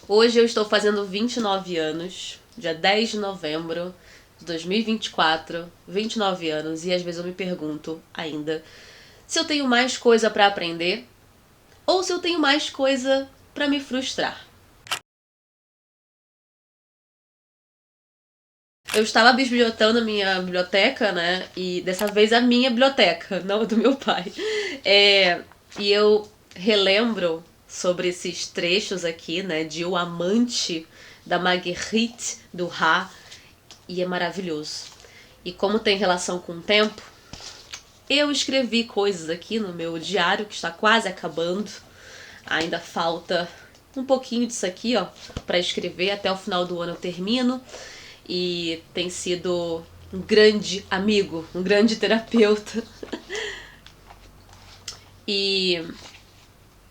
Hoje eu estou fazendo 29 anos, dia 10 de novembro de 2024, 29 anos, e às vezes eu me pergunto ainda se eu tenho mais coisa pra aprender ou se eu tenho mais coisa pra me frustrar. Eu estava bisbilhotando a minha biblioteca, né? E dessa vez a minha biblioteca, não a do meu pai. E eu relembro sobre esses trechos aqui, né? De O Amante, da Marguerite Duras, e é maravilhoso. E como tem relação com o tempo, eu escrevi coisas aqui no meu diário, que está quase acabando. Ainda falta um pouquinho disso aqui, ó, para escrever. Até o final do ano eu termino. E tem sido um grande amigo, um grande terapeuta. E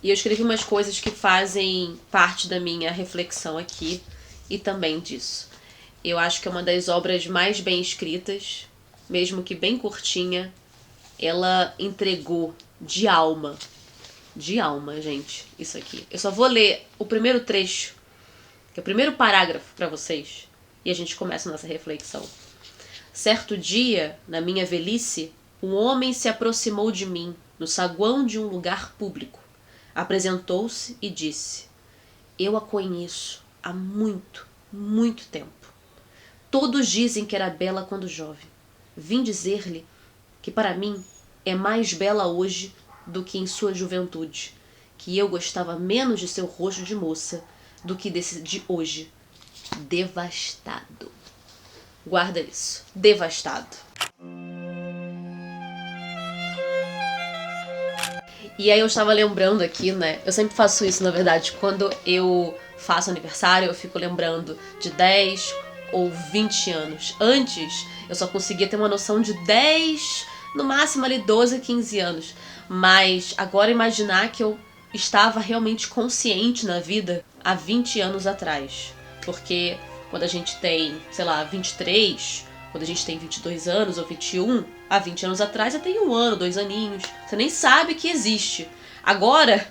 eu escrevi umas coisas que fazem parte da minha reflexão aqui e também disso. Eu acho que é uma das obras mais bem escritas, mesmo que bem curtinha. Ela entregou de alma, gente, isso aqui. Eu só vou ler o primeiro trecho, que é o primeiro parágrafo para vocês, e a gente começa a nossa reflexão. Certo dia, na minha velhice, um homem se aproximou de mim no saguão de um lugar público. Apresentou-se e disse: eu a conheço há muito, muito tempo. Todos dizem que era bela quando jovem. Vim dizer-lhe que para mim é mais bela hoje do que em sua juventude, que eu gostava menos de seu rosto de moça do que desse de hoje, devastado. Guarda isso, devastado. E aí eu estava lembrando aqui, né? Eu sempre faço isso, na verdade. Quando eu faço aniversário, eu fico lembrando de 10 ou 20 anos. Antes, eu só conseguia ter uma noção de 10, no máximo ali 12, 15 anos. Mas agora imaginar que eu estava realmente consciente na vida há 20 anos atrás. Porque quando a gente tem, sei lá, 23, quando a gente tem 22 anos ou 21, há 20 anos atrás eu tenho 1 ano, 2 aninhos. Você nem sabe que existe. Agora,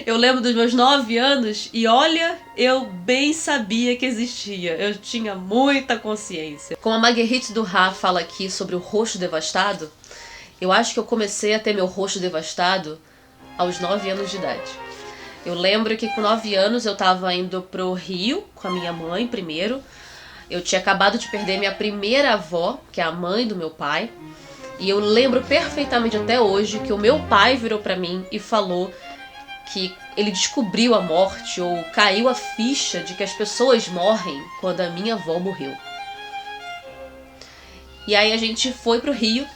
eu lembro dos meus 9 anos e olha, eu bem sabia que existia. Eu tinha muita consciência. Como a Marguerite Duras fala aqui sobre o rosto devastado, eu acho que eu comecei a ter meu rosto devastado aos 9 anos de idade. Eu lembro que com 9 anos eu tava indo pro Rio com a minha mãe primeiro. Eu tinha acabado de perder minha primeira avó, que é a mãe do meu pai. E eu lembro perfeitamente até hoje que o meu pai virou pra mim e falou que ele descobriu a morte ou caiu a ficha de que as pessoas morrem quando a minha avó morreu. E aí a gente foi pro Rio.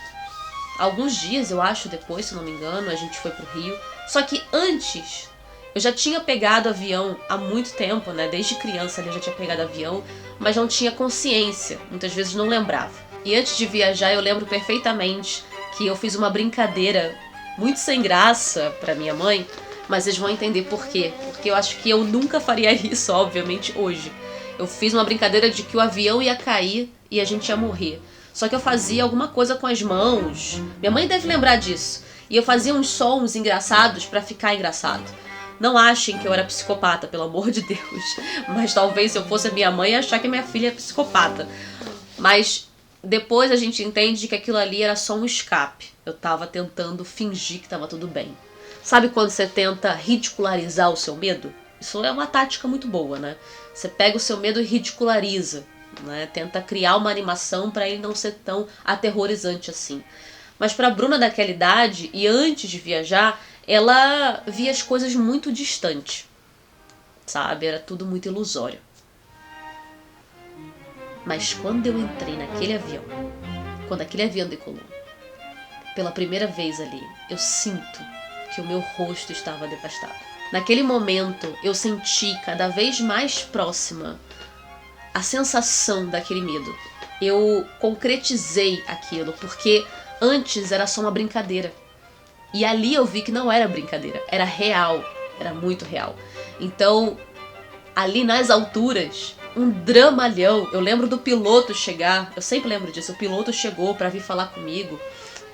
Alguns dias, eu acho, depois, se não me engano, a gente foi pro Rio. Só que antes, eu já tinha pegado avião há muito tempo, né? Desde criança ali eu já tinha pegado avião, mas não tinha consciência. Muitas vezes não lembrava. E antes de viajar, eu lembro perfeitamente que eu fiz uma brincadeira muito sem graça pra minha mãe, mas vocês vão entender por quê. Porque eu acho que eu nunca faria isso, obviamente, hoje. Eu fiz uma brincadeira de que o avião ia cair e a gente ia morrer. Só que eu fazia alguma coisa com as mãos. Minha mãe deve lembrar disso. E eu fazia uns sons engraçados pra ficar engraçado. Não achem que eu era psicopata, pelo amor de Deus. Mas talvez se eu fosse a minha mãe, achar que minha filha é psicopata. Mas depois a gente entende que aquilo ali era só um escape. Eu tava tentando fingir que tava tudo bem. Sabe quando você tenta ridicularizar o seu medo? Isso é uma tática muito boa, né? Você pega o seu medo e ridiculariza, né? Tenta criar uma animação para ele não ser tão aterrorizante assim. Mas pra Bruna daquela idade, e antes de viajar, ela via as coisas muito distantes, sabe? Era tudo muito ilusório. Mas quando eu entrei naquele avião, quando aquele avião decolou, pela primeira vez ali, eu sinto que o meu rosto estava devastado. Naquele momento, eu senti cada vez mais próxima a sensação daquele medo. Eu concretizei aquilo, porque antes era só uma brincadeira. E ali eu vi que não era brincadeira, era real, era muito real. Então, ali nas alturas, um dramalhão. Eu lembro do piloto chegar, eu sempre lembro disso, o piloto chegou pra vir falar comigo,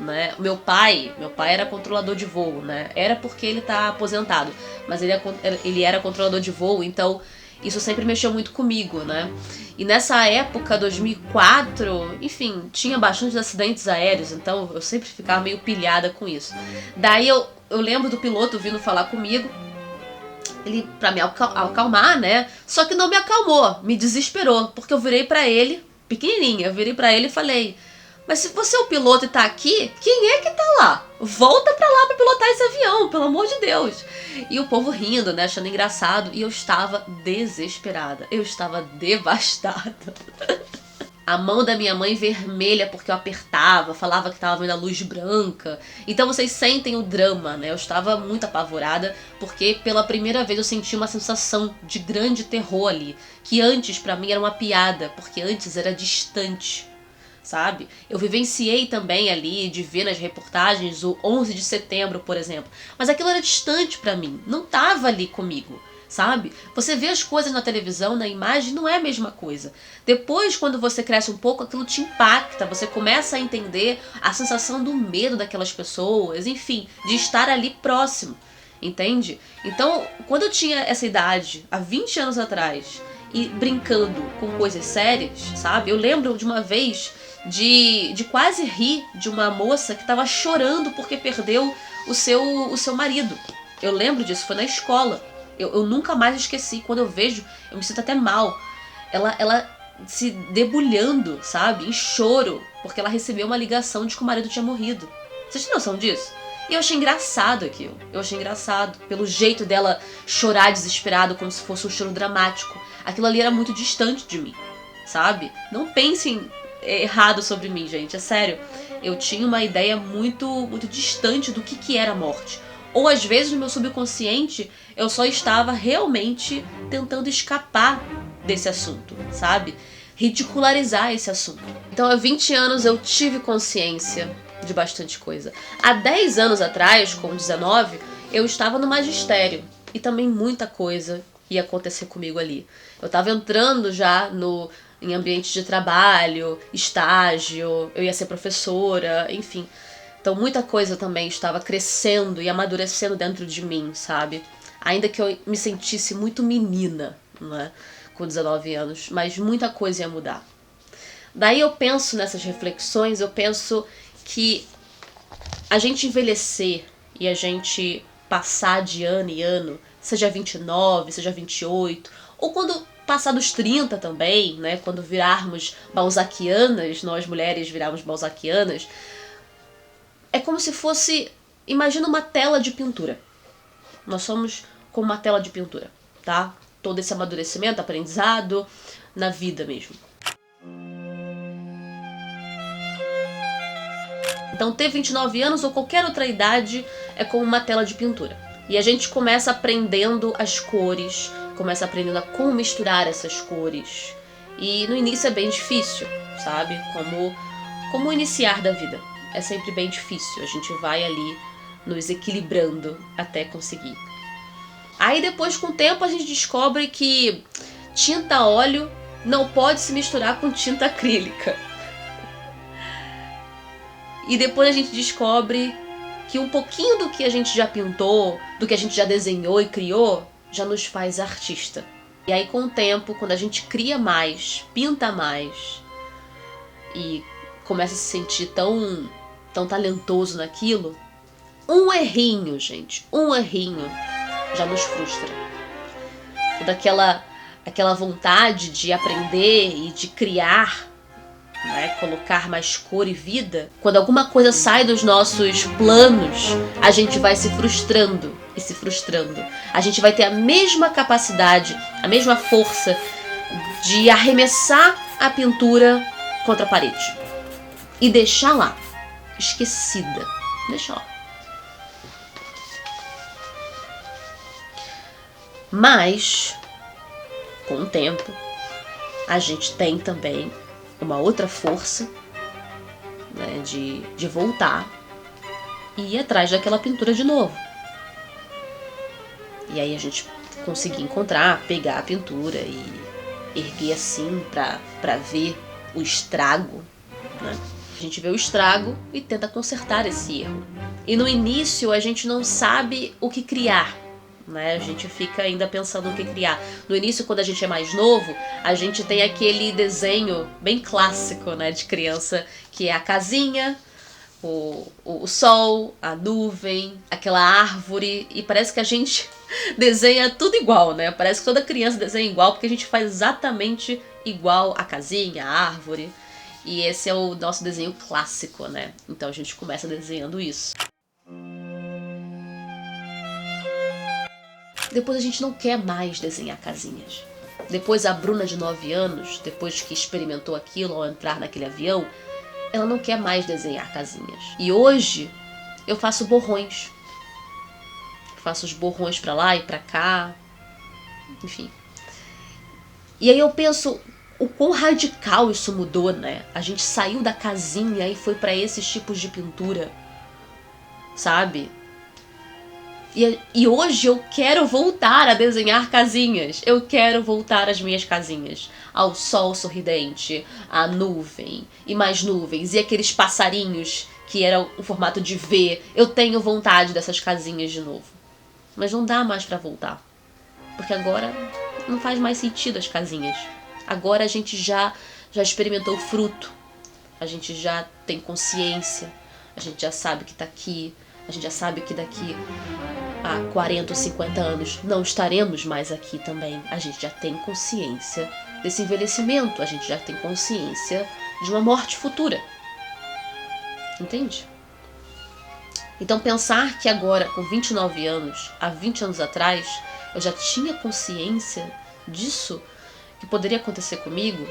né? Meu pai era controlador de voo, né? Era porque ele tá aposentado, mas ele era controlador de voo, então Isso sempre mexeu muito comigo, né? E nessa época, 2004, enfim, tinha bastantes acidentes aéreos, então eu sempre ficava meio pilhada com isso. Daí eu lembro do piloto vindo falar comigo, ele pra me acalmar, né? Só que não me acalmou, me desesperou, porque eu virei pra ele, pequenininha, eu virei pra ele e falei: mas se você é o piloto e tá aqui, quem é que tá lá? Volta pra lá pra pilotar esse avião, pelo amor de Deus. E o povo rindo, né, achando engraçado, e eu estava desesperada, eu estava devastada. A mão da minha mãe vermelha porque eu apertava, falava que tava vendo a luz branca. Então vocês sentem o drama, né? Eu estava muito apavorada porque pela primeira vez eu senti uma sensação de grande terror ali, que antes pra mim era uma piada, porque antes era distante, sabe? Eu vivenciei também ali de ver nas reportagens o 11 de setembro, por exemplo, mas aquilo era distante pra mim, não tava ali comigo. Sabe? Você vê as coisas na televisão, na imagem, não é a mesma coisa. Depois, quando você cresce um pouco, aquilo te impacta. Você começa a entender a sensação do medo daquelas pessoas, enfim, de estar ali próximo. Entende? Então, quando eu tinha essa idade, há 20 anos atrás, e brincando com coisas sérias, sabe? Eu lembro de uma vez de quase rir de uma moça que estava chorando porque perdeu o seu marido. Eu lembro disso, foi na escola. Eu nunca mais esqueci. Quando eu vejo, eu me sinto até mal. Ela se debulhando, sabe? Em choro. Porque ela recebeu uma ligação de que o marido tinha morrido. Vocês têm noção disso? E eu achei engraçado aquilo. Eu achei engraçado. Pelo jeito dela chorar desesperado, como se fosse um choro dramático. Aquilo ali era muito distante de mim, sabe? Não pensem errado sobre mim, gente. É sério. Eu tinha uma ideia muito, muito distante do que era a morte. Ou às vezes no meu subconsciente eu só estava realmente tentando escapar desse assunto, sabe? Ridicularizar esse assunto. Então há 20 anos eu tive consciência de bastante coisa. Há 10 anos atrás, com 19, eu estava no magistério. E também muita coisa ia acontecer comigo ali. Eu estava entrando já em ambiente de trabalho, estágio, eu ia ser professora, enfim. Então muita coisa também estava crescendo e amadurecendo dentro de mim, sabe? Ainda que eu me sentisse muito menina, né? Com 19 anos, mas muita coisa ia mudar. Daí eu penso nessas reflexões, eu penso que a gente envelhecer e a gente passar de ano em ano, seja 29, seja 28, ou quando passar dos 30 também, né? Quando virarmos balzaquianas, nós mulheres virarmos balzaquianas, é como se fosse, imagina uma tela de pintura. Nós somos como uma tela de pintura, tá? Todo esse amadurecimento, aprendizado, na vida mesmo. Então ter 29 anos ou qualquer outra idade é como uma tela de pintura. E a gente começa aprendendo as cores, começa aprendendo a como misturar essas cores. E no início é bem difícil, sabe? Como o iniciar da vida. É sempre bem difícil, a gente vai ali nos equilibrando até conseguir. Aí depois, com o tempo, a gente descobre que tinta a óleo não pode se misturar com tinta acrílica. E depois a gente descobre que um pouquinho do que a gente já pintou, do que a gente já desenhou e criou, já nos faz artista. E aí com o tempo, quando a gente cria mais, pinta mais e começa a se sentir tão talentoso naquilo, um errinho, gente, um errinho já nos frustra. Toda aquela vontade de aprender e de criar, né, colocar mais cor e vida, quando alguma coisa sai dos nossos planos, a gente vai se frustrando e se frustrando. A gente vai ter a mesma capacidade, a mesma força de arremessar a pintura contra a parede e deixar lá, esquecida. Deixa lá. Mas, com o tempo, a gente tem também uma outra força, né, de voltar e ir atrás daquela pintura de novo. E aí a gente conseguir encontrar, pegar a pintura e erguer assim pra ver o estrago, né? A gente vê o estrago e tenta consertar esse erro. E no início a gente não sabe o que criar, né? A gente fica ainda pensando no que criar. No início, quando a gente é mais novo, a gente tem aquele desenho bem clássico, né, de criança, que é a casinha, o sol, a nuvem, aquela árvore, e parece que a gente desenha tudo igual, né? Parece que toda criança desenha igual, porque a gente faz exatamente igual a casinha, a árvore. E esse é o nosso desenho clássico, né? Então a gente começa desenhando isso. Depois a gente não quer mais desenhar casinhas. Depois a Bruna de 9 anos, depois que experimentou aquilo ao entrar naquele avião, ela não quer mais desenhar casinhas. E hoje eu faço borrões. Faço os borrões pra lá e pra cá. Enfim. E aí eu penso o quão radical isso mudou, né? A gente saiu da casinha e foi pra esses tipos de pintura. Sabe? E hoje eu quero voltar a desenhar casinhas. Eu quero voltar às minhas casinhas. Ao sol sorridente, à nuvem, e mais nuvens, e aqueles passarinhos que eram o formato de V. Eu tenho vontade dessas casinhas de novo. Mas não dá mais pra voltar. Porque agora não faz mais sentido as casinhas. Agora a gente já experimentou o fruto. A gente já tem consciência. A gente já sabe que tá aqui. A gente já sabe que daqui a 40 ou 50 anos não estaremos mais aqui também. A gente já tem consciência desse envelhecimento. A gente já tem consciência de uma morte futura. Entende? Então pensar que agora, com 29 anos, há 20 anos atrás, eu já tinha consciência disso, que poderia acontecer comigo,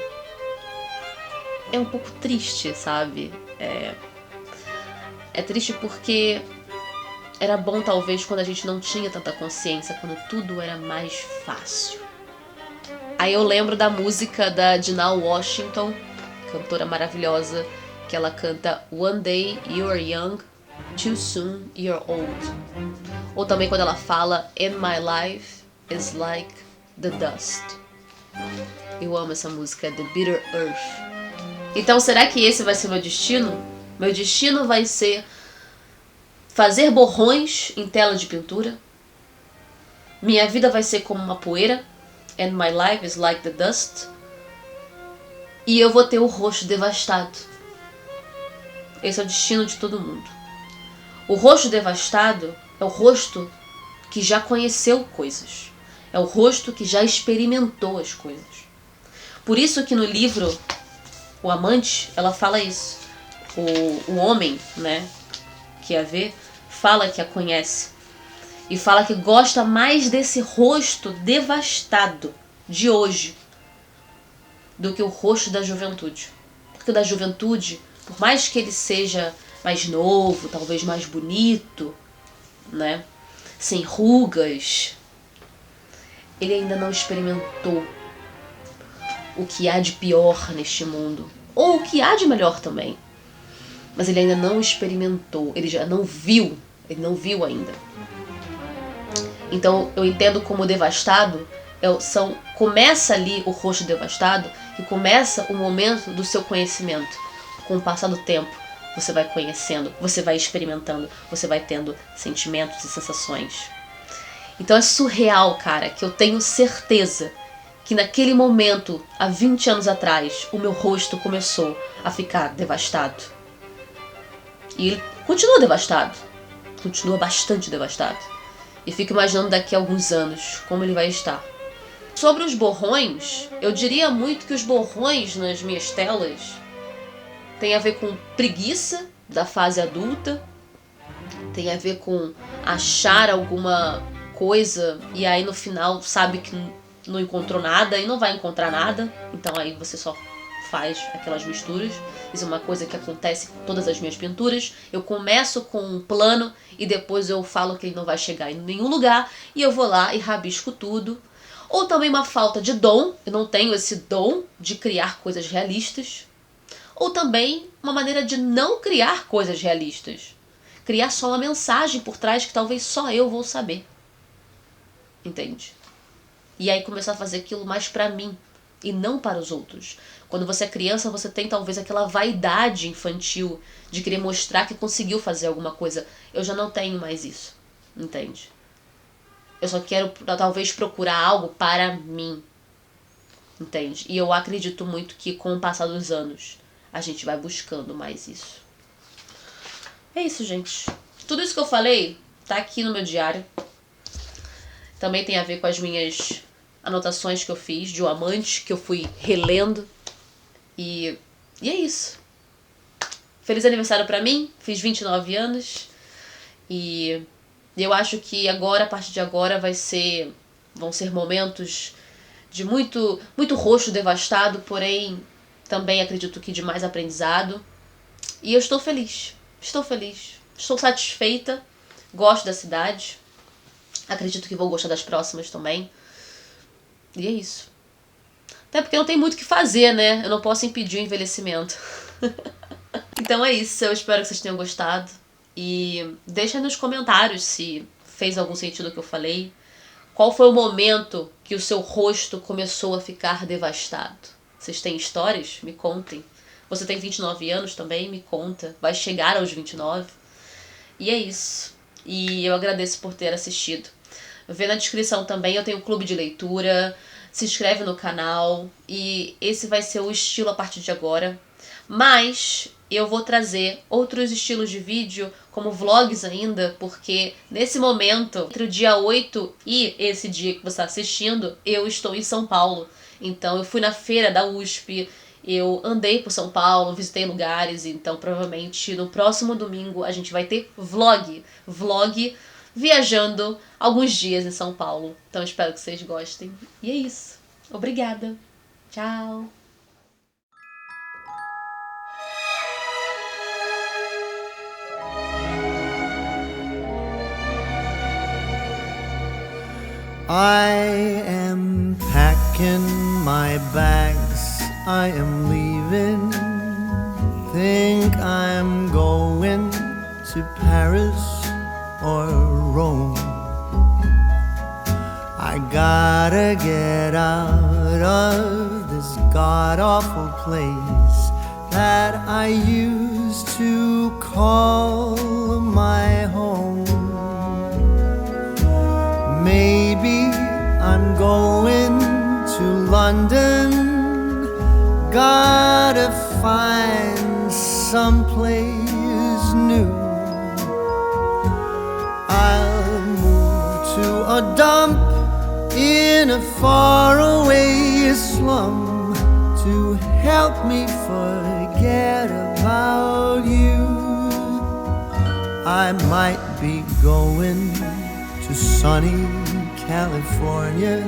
é um pouco triste, sabe? É triste porque era bom talvez quando a gente não tinha tanta consciência, quando tudo era mais fácil. Aí eu lembro da música da Dinah Washington, cantora maravilhosa, que ela canta One Day You're Young, Too Soon You're Old. Ou também quando ela fala And My Life is Like the Dust. Eu amo essa música, The Bitter Earth. Então será que esse vai ser meu destino? Meu destino vai ser fazer borrões em tela de pintura. Minha vida vai ser como uma poeira. And my life is like the dust. E eu vou ter o rosto devastado. Esse é o destino de todo mundo. O rosto devastado é o rosto que já conheceu coisas. É o rosto que já experimentou as coisas. Por isso que no livro O Amante, ela fala isso. O homem, né, que a vê, fala que a conhece. E fala que gosta mais desse rosto devastado de hoje do que o rosto da juventude. Porque o da juventude, por mais que ele seja mais novo, talvez mais bonito, né, sem rugas, ele ainda não experimentou o que há de pior neste mundo. Ou o que há de melhor também. Mas ele ainda não experimentou, ele já não viu, ele não viu ainda. Então eu entendo como devastado, começa ali o rosto devastado e começa o momento do seu conhecimento. Com o passar do tempo, você vai conhecendo, você vai experimentando, você vai tendo sentimentos e sensações. Então é surreal, cara, que eu tenho certeza que naquele momento, há 20 anos atrás, o meu rosto começou a ficar devastado. E ele continua devastado. Continua bastante devastado. E fico imaginando daqui a alguns anos como ele vai estar. Sobre os borrões, eu diria muito que os borrões nas minhas telas tem a ver com preguiça da fase adulta, tem a ver com achar alguma coisa e aí no final sabe que não encontrou nada e não vai encontrar nada, então aí você só faz aquelas misturas. Isso é uma coisa que acontece com todas as minhas pinturas. Eu começo com um plano e depois eu falo que ele não vai chegar em nenhum lugar e eu vou lá e rabisco tudo. Ou também uma falta de dom, eu não tenho esse dom de criar coisas realistas. Ou também uma maneira de não criar coisas realistas. Criar só uma mensagem por trás que talvez só eu vou saber. Entende? E aí começar a fazer aquilo mais pra mim e não para os outros. Quando você é criança, você tem talvez aquela vaidade infantil de querer mostrar que conseguiu fazer alguma coisa. Eu já não tenho mais isso, entende? Eu só quero talvez procurar algo para mim. Entende? E eu acredito muito que com o passar dos anos a gente vai buscando mais isso. É isso, gente. Tudo isso que eu falei tá aqui no meu diário. Também tem a ver com as minhas anotações que eu fiz de O Amante, que eu fui relendo. E é isso. Feliz aniversário pra mim. Fiz 29 anos. E eu acho que agora, a partir de agora, vão ser momentos de muito rosto devastado, porém também acredito que de mais aprendizado. E eu estou feliz. Estou satisfeita. Gosto da cidade. Acredito que vou gostar das próximas também. E é isso. Até porque não tem muito o que fazer, né? Eu não posso impedir o envelhecimento. Então é isso. Eu espero que vocês tenham gostado. E deixa nos comentários se fez algum sentido o que eu falei. Qual foi o momento que o seu rosto começou a ficar devastado? Vocês têm histórias? Me contem. Você tem 29 anos também? Me conta. Vai chegar aos 29. E é isso. E eu agradeço por ter assistido. Vê na descrição também, eu tenho um clube de leitura. Se inscreve no canal. E esse vai ser o estilo a partir de agora. Mas eu vou trazer outros estilos de vídeo, como vlogs ainda, porque nesse momento, entre o dia 8 e esse dia que você está assistindo, eu estou em São Paulo. Então eu fui na feira da USP, eu andei por São Paulo, visitei lugares, então provavelmente no próximo domingo a gente vai ter vlog viajando alguns dias em São Paulo. Então espero que vocês gostem. E é isso. Obrigada. Tchau. I am packing my bags, I am leaving. Think I'm going to Paris or Rome. I gotta get out of this god-awful place that I used to call my home. Maybe I'm going to London. Gotta find someplace new. I'll move to a dump in a faraway slum to help me forget about you. I might be going to sunny California.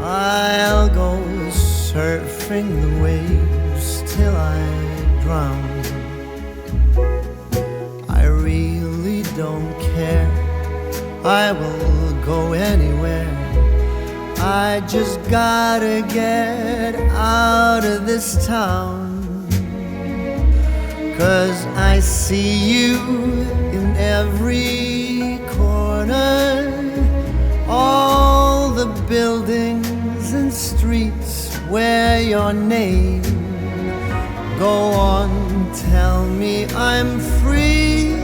I'll go surfing the waves till I drown. I really don't care, I will go anywhere. I just gotta get out of this town. 'Cause I see you in every corner, all the buildings and streets where your name. Go on, tell me I'm free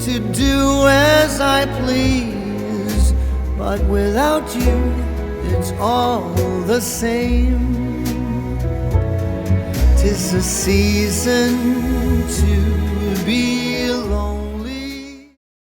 to do as I please, but without you it's all the same. 'Tis a season to be alone.